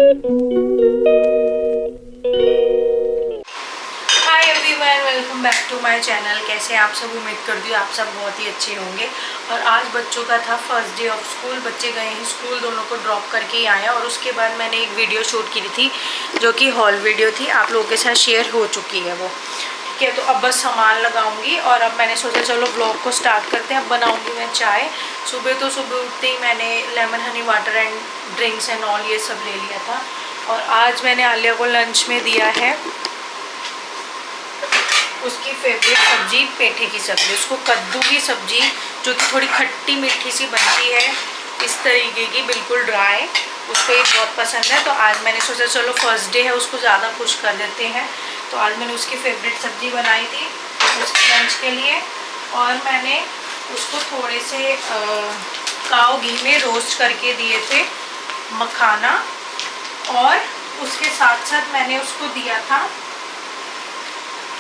Welcome back to my channel. कैसे हैं आप सब? उम्मीद करती हूँ आप सब बहुत ही अच्छे होंगे। और आज बच्चों का था फर्स्ट डे ऑफ स्कूल। बच्चे गए हैं स्कूल, दोनों को ड्रॉप करके ही आए। और उसके बाद मैंने एक वीडियो शूट की थी जो कि हॉल वीडियो थी, आप लोगों के साथ शेयर हो चुकी है वो। ठीक है, तो अब बस सामान लगाऊंगी और अब मैंने सोचा चलो व्लॉग को स्टार्ट करते हैं। अब बनाऊंगी मैं चाय। सुबह उठते ही मैंने lemon Honey water and drinks and all ये सब ले लिया था। और आज मैंने आलिया को लंच में दिया है उसकी फेवरेट सब्जी, पेठे की सब्जी। उसको कद्दू की सब्जी जो कि थोड़ी खट्टी मीठी सी बनती है, इस तरीके की बिल्कुल ड्राई, उसको ये बहुत पसंद है। तो आज मैंने सोचा चलो फर्स्ट डे है, उसको ज़्यादा खुश कर देते हैं। तो आज मैंने उसकी फेवरेट सब्जी बनाई थी उसके लंच के लिए। और मैंने उसको थोड़े से काऊ घी में रोस्ट करके दिए थे मखाना। और उसके साथ साथ मैंने उसको दिया था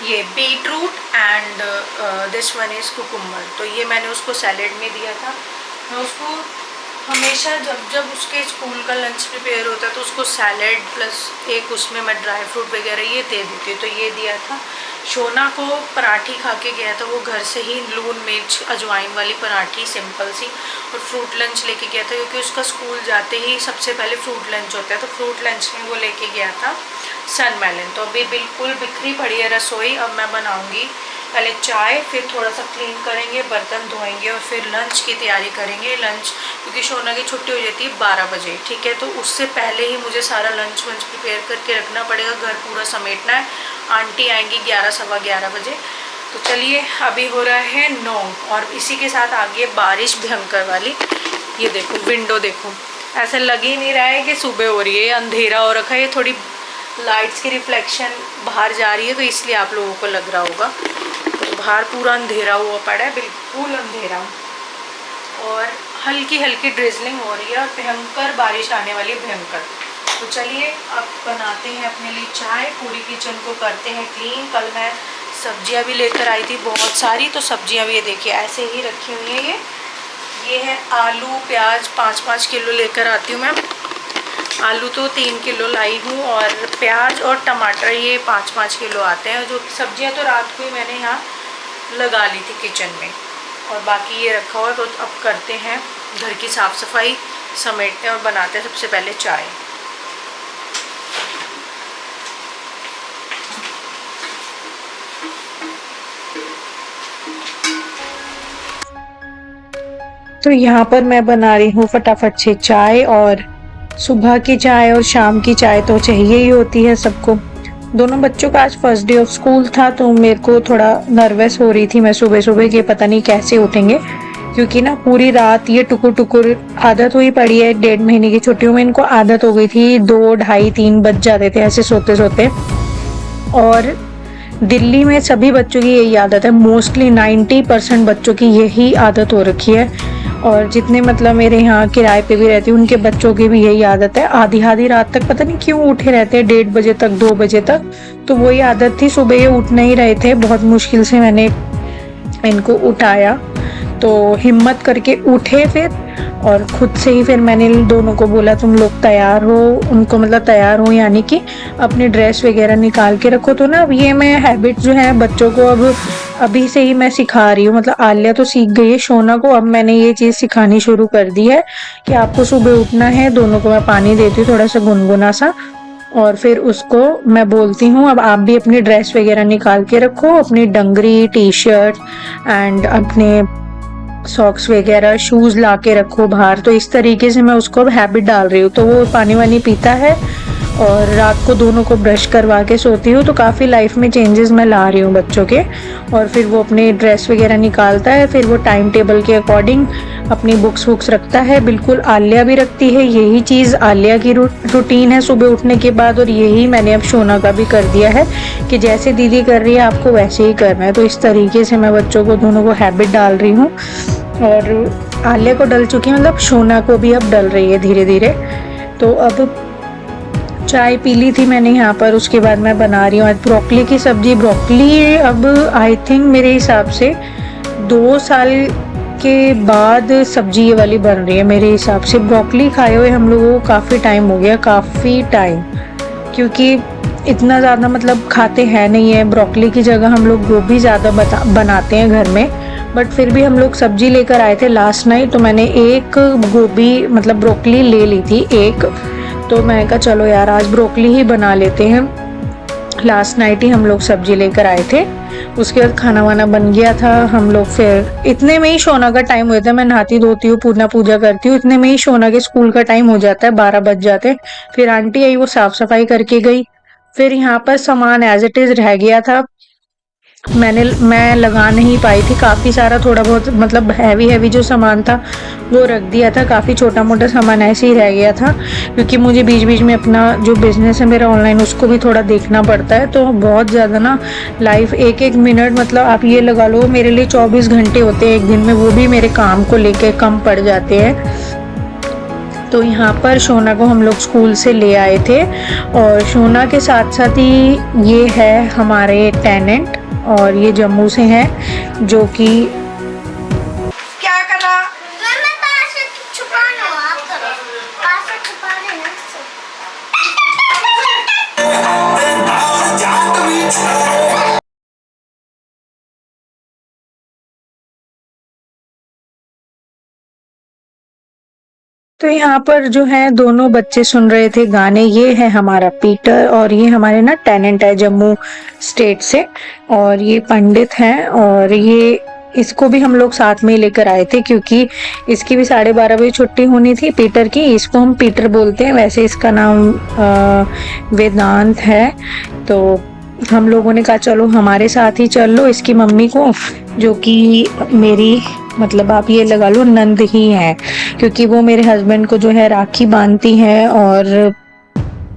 ये beetroot and this one is cucumber. तो ये मैंने उसको सैलेड में दिया था। मैं उसको हमेशा जब उसके स्कूल का लंच प्रिपेयर होता है तो उसको सैलेड प्लस एक उसमें मैं ड्राई फ्रूट वगैरह ये दे देती हूँ। तो ये दिया था। शोना को पराठी खा के गया था, वो घर से ही लून मिर्च अजवाइन वाली पराठी सिंपल सी, और फ्रूट लंच लेके गया था क्योंकि उसका स्कूल जाते ही सबसे पहले फ्रूट लंच होता है। तो फ्रूट लंच में वो लेके गया था सन मेलन। तो अभी बिल्कुल बिखरी पड़ी है रसोई। अब मैं बनाऊंगी पहले चाय, फिर थोड़ा सा क्लीन करेंगे, बर्तन धोएंगे और फिर लंच की तैयारी करेंगे। लंच क्योंकि शोना की छुट्टी हो जाती है 12 बजे, ठीक है, तो उससे पहले ही मुझे सारा लंच वंच प्रिपेयर करके रखना पड़ेगा, घर पूरा समेटना है। आंटी आएंगी 11 सवा 11 बजे। तो चलिए अभी हो रहा है 9 और इसी के साथ आ गई है बारिश भयंकर वाली। ये देखो विंडो देखो, ऐसा लग ही नहीं रहा है कि सुबह हो रही है, अंधेरा हो रखा है। ये थोड़ी लाइट्स की रिफ्लेक्शन बाहर जा रही है तो इसलिए आप लोगों को लग रहा होगा। तो बाहर पूरा अंधेरा हुआ पड़ा है, बिल्कुल अंधेरा, और हल्की हल्की ड्रिजलिंग हो रही है और भयंकर बारिश आने वाली है, भयंकर। तो चलिए अब बनाते हैं अपने लिए चाय, पूरी किचन को करते हैं क्लीन। कल मैं सब्जियां भी लेकर आई थी बहुत सारी, तो सब्जियां भी ये देखिए ऐसे ही रखी हुई हैं। ये है आलू प्याज 5-5 किलो लेकर आती हूँ मैं। आलू तो 3 किलो लाई हूँ और प्याज और टमाटर ये 5-5 किलो आते हैं। जो सब्जियां तो रात को ही मैंने यहाँ लगा ली थी किचन में, और बाकी ये रखा हुआ। तो अब करते हैं घर की साफ़ सफाई, समेटते हैं और बनाते हैं सबसे पहले चाय। तो यहाँ पर मैं बना रही हूँ फटाफट से चाय, और सुबह की चाय और शाम की चाय तो चाहिए ही होती है सबको। दोनों बच्चों का आज फर्स्ट डे ऑफ स्कूल था तो मेरे को थोड़ा नर्वस हो रही थी मैं सुबह सुबह कि पता नहीं कैसे उठेंगे, क्योंकि ना पूरी रात ये टुकुर टुकुर आदत हुई पड़ी है। 1.5 महीने की छुट्टियों में इनको आदत हो गई थी, 2, ढाई, 3 बज जाते थे ऐसे सोते सोते। और दिल्ली में सभी बच्चों की यही आदत है, मोस्टली 90% बच्चों की यही आदत हो रखी है। और जितने मतलब मेरे यहाँ किराए पे भी रहते हैं उनके बच्चों की भी यही आदत है, आधी आधी रात तक पता नहीं क्यों उठे रहते हैं, 1:30 बजे तक, 2 बजे तक। तो वही आदत थी, सुबह ये उठ नहीं रहे थे, बहुत मुश्किल से मैंने इनको उठाया, तो हिम्मत करके उठे फिर, और खुद से ही फिर मैंने दोनों को बोला तुम लोग तैयार हो, उनको मतलब तैयार हो यानी कि अपनी ड्रेस वगैरह निकाल के रखो। तो ना अब ये मैं हैबिट जो है बच्चों को अब अभी से ही मैं सिखा रही हूँ। मतलब आलिया तो सीख गई है, शोना को अब मैंने ये चीज़ सिखानी शुरू कर दी है कि आपको सुबह उठना है। दोनों को मैं पानी देती हूँ थोड़ा सा गुनगुना सा, और फिर उसको मैं बोलती हूँ अब आप भी अपनी ड्रेस वगैरह निकाल के रखो, अपनी डंगरी, टी शर्ट एंड अपने सॉक्स वगैरह, शूज़ ला के रखो बाहर। तो इस तरीके से मैं उसको अब हैबिट डाल रही हूँ। तो वो पानी वानी पीता है और रात को दोनों को ब्रश करवा के सोती हूँ। तो काफ़ी लाइफ में चेंजेस मैं ला रही हूँ बच्चों के। और फिर वो अपने ड्रेस वगैरह निकालता है, फिर वो टाइम टेबल के अकॉर्डिंग अपनी बुक्स रखता है। बिल्कुल आलिया भी रखती है, यही चीज़ आलिया की रूटीन है सुबह उठने के बाद, और यही मैंने अब शोना का भी कर दिया है कि जैसे दीदी कर रही है आपको वैसे ही करना है। तो इस तरीके से मैं बच्चों को दोनों को हैबिट डाल रही हूँ, और आलिया को डल चुकी है, मतलब शोना को भी अब डल रही है धीरे धीरे। तो अब चाय पी ली थी मैंने यहाँ पर, उसके बाद मैं बना रही हूँ आज ब्रोकली की सब्जी। ब्रोकली अब आई थिंक मेरे हिसाब से 2 साल के बाद सब्जी ये वाली बन रही है मेरे हिसाब से। ब्रोकली खाए हुए हम लोगों को काफ़ी टाइम हो गया, काफ़ी टाइम, क्योंकि इतना ज़्यादा मतलब खाते हैं नहीं है। ब्रोकली की जगह हम लोग गोभी ज़्यादा बनाते हैं घर में, बट फिर भी हम लोग सब्जी लेकर आए थे लास्ट नाइट, तो मैंने एक गोभी मतलब ब्रोकली ले ली थी एक, तो मैंने कहा चलो यार आज ब्रोकली ही बना लेते हैं। लास्ट नाइट ही हम लोग सब्जी लेकर आए थे, उसके बाद खाना वाना बन गया था। हम लोग फिर इतने में ही शोना का टाइम हुआ था, मैं नहाती धोती हूँ, पूजा पूजा करती हूँ, इतने में ही शोना के स्कूल का टाइम हो जाता है, 12 बज जाते। फिर आंटी आई, वो साफ सफाई करके गई। फिर यहाँ पर सामान एज इट इज रह गया था, मैं लगा नहीं पाई थी, काफ़ी सारा थोड़ा बहुत मतलब हैवी हैवी जो सामान था वो रख दिया था, काफ़ी छोटा मोटा सामान ऐसे ही रह गया था, क्योंकि मुझे बीच बीच में अपना जो बिज़नेस है मेरा ऑनलाइन उसको भी थोड़ा देखना पड़ता है। तो बहुत ज़्यादा ना लाइफ एक एक मिनट मतलब आप ये लगा लो मेरे लिए 24 घंटे होते हैं एक दिन में, वो भी मेरे काम को लेके कम पड़ जाते हैं। तो यहाँ पर शोना को हम लोग स्कूल से ले आए थे, और शोना के साथ साथ ही ये है हमारे टेनेंट, और ये जम्मू से हैं जो कि क्या कर रहा मैं पास से छुपा लो, आप करो पास से छुपा लेना। तो यहाँ पर जो है दोनों बच्चे सुन रहे थे गाने। ये है हमारा पीटर, और ये हमारे ना टेनेंट है जम्मू स्टेट से, और ये पंडित हैं, और ये इसको भी हम लोग साथ में लेकर आए थे क्योंकि इसकी भी 12:30 बजे छुट्टी होनी थी पीटर की। इसको हम पीटर बोलते हैं, वैसे इसका नाम वेदांत है। तो हम लोगों ने कहा चलो हमारे साथ ही चल लो। इसकी मम्मी को, जो कि मेरी मतलब आप ये लगा लो नंद ही है, क्योंकि वो मेरे हस्बैंड को जो है राखी बांधती हैं, और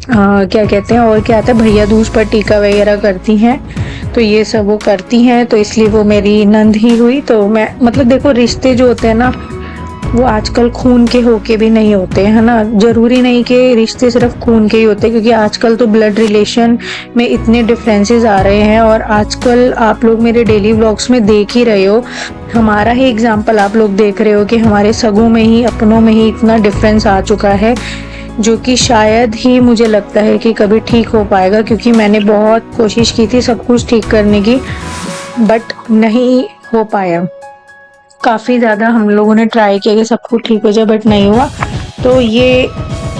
क्या कहते हैं और क्या आता है भैया दूज पर टीका वगैरह करती हैं, तो ये सब वो करती हैं, तो इसलिए वो मेरी नंद ही हुई। तो मैं मतलब देखो रिश्ते जो होते हैं ना वो आजकल खून के होके भी नहीं होते, है ना। जरूरी नहीं कि रिश्ते सिर्फ खून के ही होते, क्योंकि आजकल तो ब्लड रिलेशन में इतने डिफरेंसेस आ रहे हैं, और आजकल आप लोग मेरे डेली व्लॉग्स में देख ही रहे हो, हमारा ही एग्जाम्पल आप लोग देख रहे हो कि हमारे सगों में ही अपनों में ही इतना डिफरेंस आ चुका है, जो कि शायद ही मुझे लगता है कि कभी ठीक हो पाएगा, क्योंकि मैंने बहुत कोशिश की थी सब कुछ ठीक करने की, बट नहीं हो पाया। काफ़ी ज़्यादा हम लोगों ने ट्राई किया कि सब कुछ ठीक हो जाए, बट नहीं हुआ। तो ये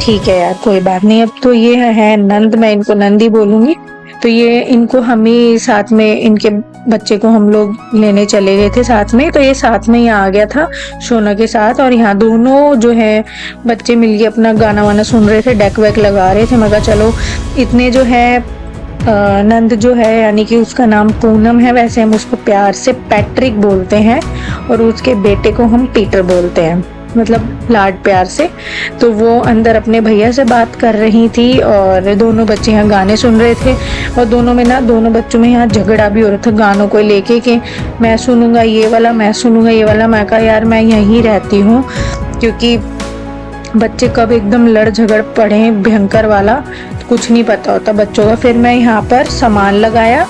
ठीक है यार, कोई बात नहीं। अब तो ये है नंद, मैं इनको नंद ही बोलूँगी। तो ये इनको हम ही साथ में, इनके बच्चे को हम लोग लेने चले गए थे साथ में, तो ये साथ में ही आ गया था शोना के साथ। और यहाँ दोनों जो है बच्चे मिलके अपना गाना वाना सुन रहे थे, डेक वेक लगा रहे थे। मैं कहा चलो इतने जो है नंद जो है, यानी कि उसका नाम पूनम है, वैसे हम उसको प्यार से पैट्रिक बोलते हैं, और उसके बेटे को हम पीटर बोलते हैं, मतलब लाड प्यार से। तो वो अंदर अपने भैया से बात कर रही थी, और दोनों बच्चे यहाँ गाने सुन रहे थे, और दोनों बच्चों में यहाँ झगड़ा भी हो रहा था गानों को लेके कि मैं सुनूंगा ये वाला, मैं सुनूंगा ये वाला। मैं कहा यार मैं यहीं रहती हूँ, क्योंकि बच्चे कब एकदम लड़ झगड़ पड़े भयंकर वाला तो कुछ नहीं पता होता बच्चों का। फिर मैं यहाँ पर सामान लगाया,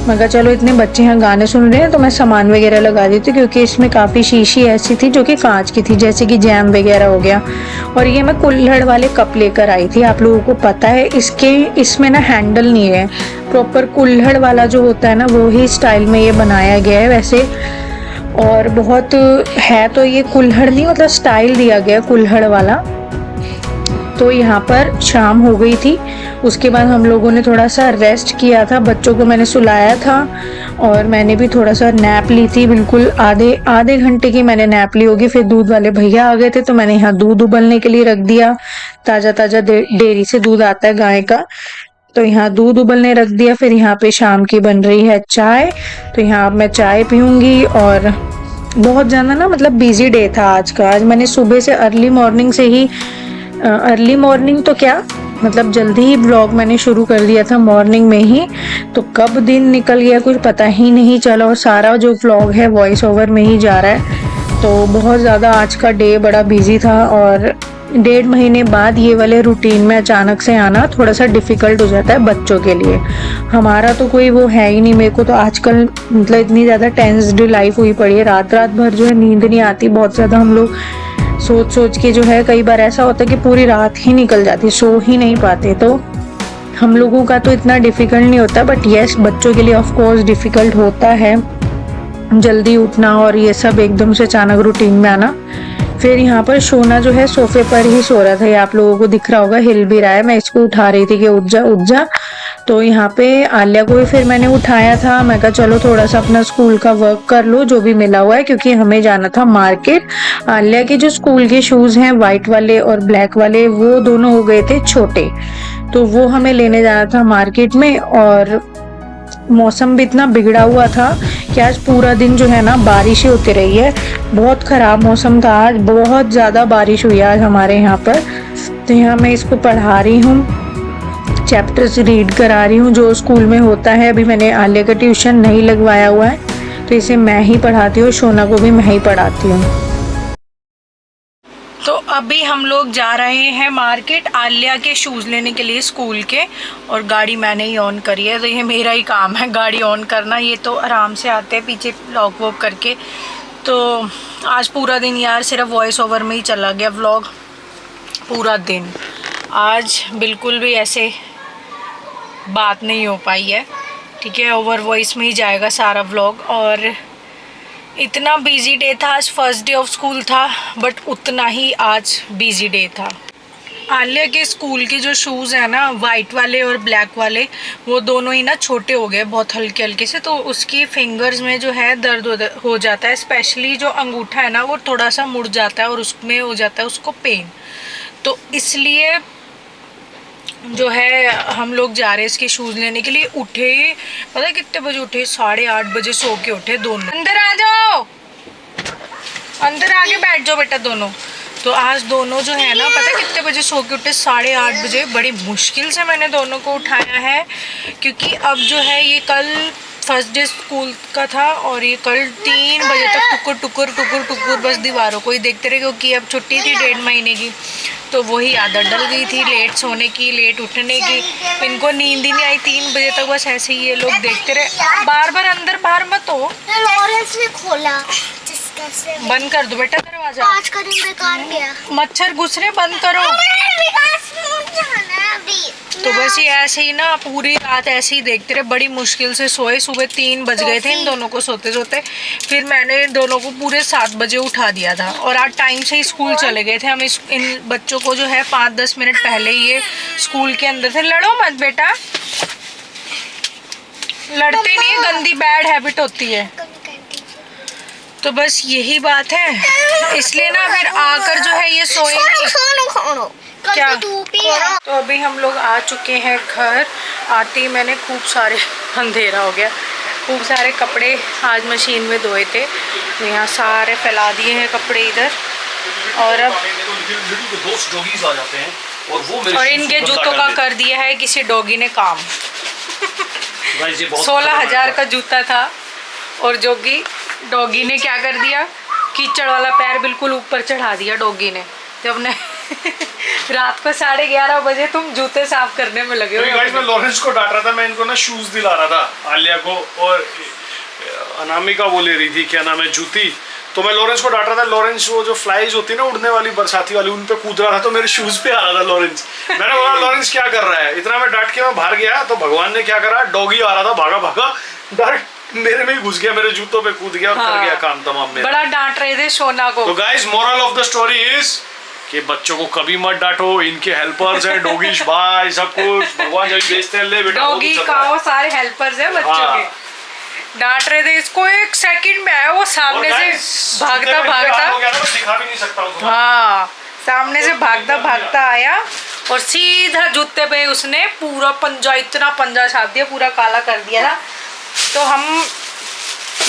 मैं कहा चलो इतने बच्चे यहाँ गाने सुन रहे हैं तो मैं सामान वगैरह लगा दी थी, क्योंकि इसमें काफ़ी शीशी ऐसी थी जो कि कांच की थी, जैसे कि जैम वगैरह हो गया। और ये मैं कुल्हड़ वाले कप लेकर आई थी, आप लोगों को पता है इसमें ना हैंडल नहीं है, प्रॉपर कुल्हड़ वाला जो होता है ना वो ही स्टाइल में ये बनाया गया है वैसे। और बहुत है तो ये कुल्हड़ नहीं, मतलब स्टाइल दिया गया कुल्हड़ वाला। तो यहाँ पर शाम हो गई थी, उसके बाद हम लोगों ने थोड़ा सा रेस्ट किया था, बच्चों को मैंने सुलाया था, और मैंने भी थोड़ा सा नैप ली थी, बिल्कुल आधे घंटे की मैंने नैप ली होगी। फिर दूध वाले भैया आ गए थे, तो मैंने यहाँ दूध उबलने के लिए रख दिया, ताज़ा ताज़ा डेयरी से दूध आता है गाय का, तो यहाँ दूध उबलने रख दिया। फिर यहाँ पे शाम की बन रही है चाय, तो यहाँ मैं चाय पीऊँगी। और बहुत ज़्यादा ना मतलब बिजी डे था आज का। आज मैंने सुबह से अर्ली मॉर्निंग तो क्या मतलब जल्दी ही ब्लॉग मैंने शुरू कर दिया था मॉर्निंग में ही, तो कब दिन निकल गया कुछ पता ही नहीं चला, और सारा जो ब्लॉग है वॉइस ओवर में ही जा रहा है। तो बहुत ज़्यादा आज का डे बड़ा बिजी था, और 1.5 महीने बाद ये वाले रूटीन में अचानक से आना थोड़ा सा डिफ़िकल्ट हो जाता है बच्चों के लिए। हमारा तो कोई वो है ही नहीं, मेरे को तो आजकल मतलब इतनी ज़्यादा टेंस्ड लाइफ हुई पड़ी है, रात रात भर जो है नींद नहीं आती बहुत ज़्यादा। हम लोग सोच सोच के जो है कई बार ऐसा होता है कि पूरी रात ही निकल जाती, सो ही नहीं पाते। तो हम लोगों का तो इतना डिफ़िकल्ट नहीं होता, बट यस बच्चों के लिए ऑफ कोर्स डिफ़िकल्ट होता है जल्दी उठना और ये सब एकदम से अचानक रूटीन में आना। फिर यहाँ पर सोना जो है सोफे पर ही सो रहा था, ये आप लोगों को दिख रहा होगा, हिल भी रहा है। मैं इसको उठा रही थी कि उठ जा उठ जा। तो यहाँ पे आलिया को भी फिर मैंने उठाया था, मैं कहा चलो थोड़ा सा अपना स्कूल का वर्क कर लो जो भी मिला हुआ है, क्योंकि हमें जाना था मार्केट। आलिया के जो स्कूल के शूज हैं वाइट वाले और ब्लैक वाले, वो दोनों हो गए थे छोटे, तो वो हमें लेने जाना था मार्केट में। और मौसम भी इतना बिगड़ा हुआ था कि आज पूरा दिन जो है ना बारिश ही होती रही है, बहुत ख़राब मौसम था आज, बहुत ज़्यादा बारिश हुई आज हमारे यहाँ पर। तो यहाँ मैं इसको पढ़ा रही हूँ, चैप्टर्स रीड करा रही हूँ जो स्कूल में होता है। अभी मैंने आलिया का ट्यूशन नहीं लगवाया हुआ है, तो इसे मैं ही पढ़ाती हूँ, सोना को भी मैं ही पढ़ाती हूँ। तो अभी हम लोग जा रहे हैं मार्केट आलिया के शूज़ लेने के लिए स्कूल के, और गाड़ी मैंने ही ऑन करी है, तो ये मेरा ही काम है गाड़ी ऑन करना। ये तो आराम से आते हैं पीछे लॉक वॉक करके। तो आज पूरा दिन यार सिर्फ वॉइस ओवर में ही चला गया व्लॉग, पूरा दिन आज बिल्कुल भी ऐसे बात नहीं हो पाई है, ठीक है, ओवर वॉइस में ही जाएगा सारा व्लॉग। और इतना बिजी डे था आज, फर्स्ट डे ऑफ स्कूल था, बट उतना ही आज बिजी डे था। आलिया के स्कूल के जो शूज़ हैं ना वाइट वाले और ब्लैक वाले, वो दोनों ही ना छोटे हो गए बहुत हल्के हल्के से, तो उसकी फिंगर्स में जो है दर्द हो जाता है, स्पेशली जो अंगूठा है ना वो थोड़ा सा मुड़ जाता है और उसमें हो जाता है उसको पेन। तो इसलिए जो है हम लोग जा रहे हैं इसके शूज़ लेने के लिए। उठे पता है कितने बजे उठे, 8:30 बजे सो के उठे दोनों। अंदर आ जाओ, अंदर आके बैठ जाओ बेटा दोनों। तो आज दोनों जो है ना पता है कितने बजे सो के उठे, 8:30 बजे। बड़ी मुश्किल से मैंने दोनों को उठाया है, क्योंकि अब जो है ये कल फर्स्ट डे स्कूल का था और ये कल 3 बजे तक टुकुर टुकुर टुकुर टुकुर बस दीवारों को ही देखते रहे, क्योंकि अब छुट्टी थी 1.5 महीने की। तो वही आदत डल गई थी लेट सोने की, लेट उठने की। इनको नींद ही नहीं आई 3 बजे तक, बस ऐसे ही ये लोग देखते रहे। बार बार अंदर बाहर मत हो। लॉरेंस ने खोला, बंद कर दो बेटा दरवाजा, आज का दिन बेकार गया, मच्छर घुस रहे, बंद करो। तो बस ये ऐसे ही ना पूरी रात ऐसे ही देखते रहे, बड़ी मुश्किल से सोए। सुबह 3 बज गए थे इन दोनों को सोते सोते। फिर मैंने दोनों को पूरे 7 बजे उठा दिया था, और आज टाइम से ही स्कूल चले गए थे हम। इन बच्चों को जो है 5-10 मिनट पहले ही ये स्कूल के अंदर थे। लड़ो मत बेटा, लड़ते नहीं है, गंदी बैड हैबिट होती है। तो बस यही बात है, इसलिए ना फिर आकर जो है ये सोए नहीं। क्या? तो अभी हम लोग आ चुके हैं घर। आते ही मैंने खूब सारे, अंधेरा हो गया, खूब सारे कपड़े आज मशीन में धोए थे, तो यहाँ सारे फैला दिए हैं कपड़े इधर। और अब और इनके जूतों का कर दिया है किसी डॉगी ने काम। 16,000 का जूता था, और डॉगी ने क्या कर दिया, कीचड़ वाला पैर बिल्कुल ऊपर चढ़ा दिया डॉगी ने। जब ने रात को 11:30 बजे तुम जूते साफ करने में लगे हो। गाइस मैं लॉरेंस को डांट रहा था, मैं इनको ना शूज दिला रहा था आलिया को, और अनामिका वो ले रही थी क्या नाम है जूती। तो मैं लॉरेंस को डांट रहा था, लॉरेंस वो जो फ्लाइज होती है ना उड़ने वाली बरसाती वाली, उन पे कूद रहा था, तो मेरे शूज पे आ रहा था लॉरेंस। मैंने बोला लॉरेंस क्या कर रहा है, इतना मैं डांट के मैं बाहर गया, तो भगवान ने क्या करा, डॉगी आ रहा था भागा भागा डायरेक्ट मेरे में ही घुस गया, मेरे जूतों पे कूद गया और कर गया काम तमाम में। बड़ा डांट रहे थे सोना को। तो guys moral of the story is कि बच्चों को कभी मत डांटो, इनके हेल्पर्स हैं, डॉगिश भाई सब कुछ, भगवान जब भेजते हैं ले बेटा, डॉगी काओ सारे हेल्पर्स हैं बच्चों के। डांट रहे थे इसको, 1 सेकंड में आया वो सामने से भागता दिखा भी नहीं सकता उसको। हाँ, सामने से भागता भागता आया और सीधा जूते पे उसने पूरा पंजा, इतना पंजा छाप दिया, पूरा काला कर दिया था। तो हम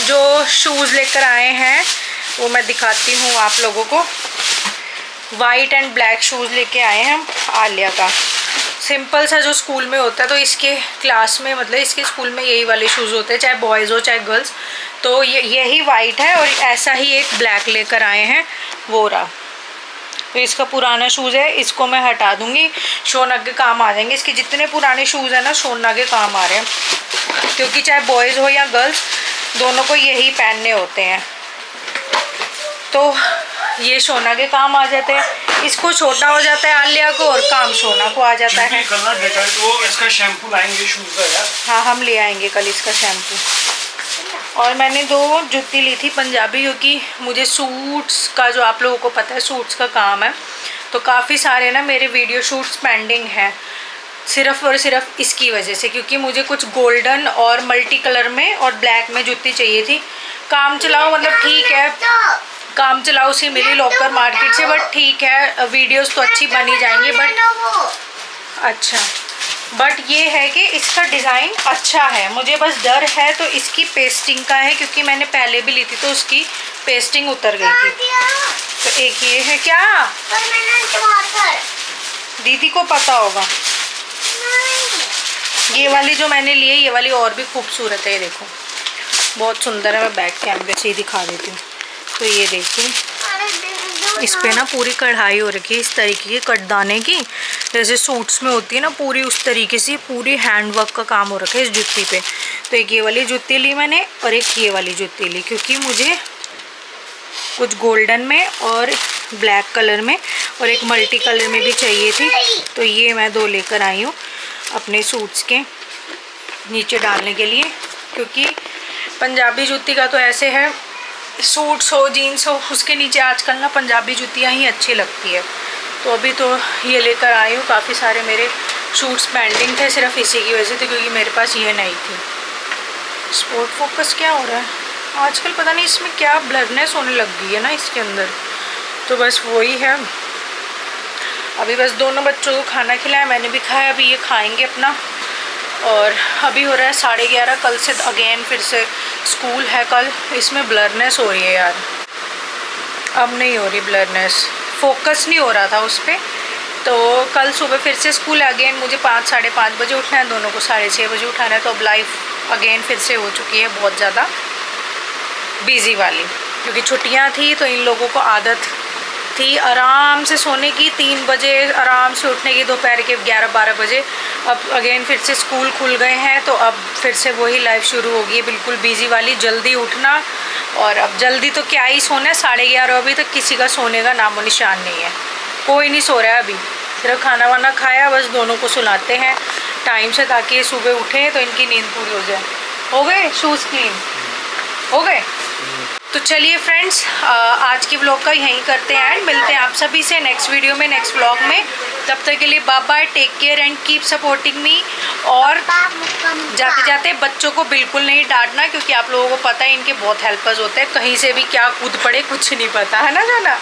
जो शूज़ लेकर आए हैं वो मैं दिखाती हूँ आप लोगों को। वाइट एंड ब्लैक शूज़ लेके आए हैं हम आलिया का, सिंपल सा जो स्कूल में होता है। तो इसके क्लास में मतलब इसके स्कूल में यही वाले शूज़ होते हैं, चाहे बॉयज़ हो चाहे गर्ल्स। तो यही वाइट है, और ऐसा ही एक ब्लैक लेकर आए हैं, वो रहा। तो इसका पुराना शूज़ है, इसको मैं हटा दूंगी, शोनक के काम आ जाएंगे। इसके जितने पुराने शूज़ हैं ना शोना के काम आ रहे हैं, क्योंकि चाहे बॉयज़ हो या गर्ल्स दोनों को यही पहनने होते हैं। तो ये शोना के काम आ जाते हैं, इसको छोटा हो जाता है आलिया को और काम शोना को आ जाता है। कल ना वो इसका शैम्पू लाएंगे शूज़ का यार। हाँ हम ले आएंगे कल इसका शैम्पू। और मैंने 2 जूती ली थी पंजाबी, क्योंकि मुझे सूट्स का, जो आप लोगों को पता है सूट्स का काम है, तो काफ़ी सारे ना मेरे वीडियो शूट्स पेंडिंग हैं सिर्फ और सिर्फ इसकी वजह से, क्योंकि मुझे कुछ गोल्डन और मल्टी कलर में और ब्लैक में जूती चाहिए थी। काम चलाओ मतलब ठीक है, काम चलाओ सी मिली लोकल मार्केट से, बट ठीक है वीडियोस तो अच्छी बनी जाएंगी। बट ये है कि इसका डिज़ाइन अच्छा है, मुझे बस डर है तो इसकी पेस्टिंग का है, क्योंकि मैंने पहले भी ली थी तो उसकी पेस्टिंग उतर गई थी। तो एक ये है क्या, दीदी को पता होगा। ये वाली जो मैंने ली है ये वाली और भी खूबसूरत है, ये देखो बहुत सुंदर है। मैं बैक कैमरे से ही दिखा देती हूँ। तो ये देखिए इस पे ना पूरी कढ़ाई हो रखी है इस तरीके की कटदाने की, जैसे सूट्स में होती है ना, पूरी उस तरीके से पूरी हैंड वर्क का काम हो रखा है इस जूती पे। तो एक ये वाली जूती ली मैंने और एक ये वाली जूती ली, क्योंकि मुझे कुछ गोल्डन में और ब्लैक कलर में और एक मल्टी कलर में भी चाहिए थी। तो ये मैं 2 लेकर आई हूँ अपने सूट्स के नीचे डालने के लिए, क्योंकि पंजाबी जूती का तो ऐसे है, सूट्स हो जीन्स हो उसके नीचे आजकल ना पंजाबी जूतियाँ ही अच्छी लगती है। तो अभी तो ये लेकर आई हूँ, काफ़ी सारे मेरे शूट्स पेंडिंग थे सिर्फ इसी की वजह से, क्योंकि मेरे पास ये नहीं थी। स्पोर्ट फोकस क्या हो रहा है आजकल, पता नहीं इसमें क्या ब्लरनेस होने लग गई है ना इसके अंदर। तो बस वही है, अभी बस दोनों बच्चों को खाना खिलाया, मैंने भी खाया, अभी ये खाएंगे अपना। और अभी हो रहा है 11:30, कल से अगेन फिर से स्कूल है कल। इसमें ब्लरनेस हो रही है यार, अब नहीं हो रही ब्लरनेस, फोकस नहीं हो रहा था उस पर। तो कल सुबह फिर से स्कूल है अगेन, मुझे 5 साढ़े 5 बजे उठना है, दोनों को 6:30 बजे उठाना है। तो अब लाइफ अगेन फिर से हो चुकी है बहुत ज़्यादा बिज़ी वाली, क्योंकि छुट्टियां थी तो इन लोगों को आदत थी आराम से सोने की, 3 बजे आराम से उठने की, दोपहर के 11-12 बजे। अब अगेन फिर से स्कूल खुल गए हैं तो अब फिर से वही लाइफ शुरू होगी, बिल्कुल बिज़ी वाली, जल्दी उठना। और अब जल्दी तो क्या ही सोना है, 11:30 अभी तक किसी का सोने का नामो निशान नहीं है, कोई नहीं सो रहा है अभी। सिर्फ खाना वाना खाया, बस दोनों को सुलाते हैं टाइम से, ताकि ये सुबह उठें तो इनकी नींद पूरी हो जाए। हो गए शूज़ क्लीन, हो गए। तो चलिए फ्रेंड्स, आज की व्लॉग का यहीं करते हैं एंड मिलते हैं आप सभी से नेक्स्ट वीडियो में, नेक्स्ट व्लॉग में। तब तक के लिए bye bye, take care and keep supporting me. और जाते जाते बच्चों को बिल्कुल नहीं डांटना, क्योंकि आप लोगों को पता है इनके बहुत हेल्पर्स होते हैं, कहीं से भी क्या कूद पड़े कुछ नहीं पता है ना जाना।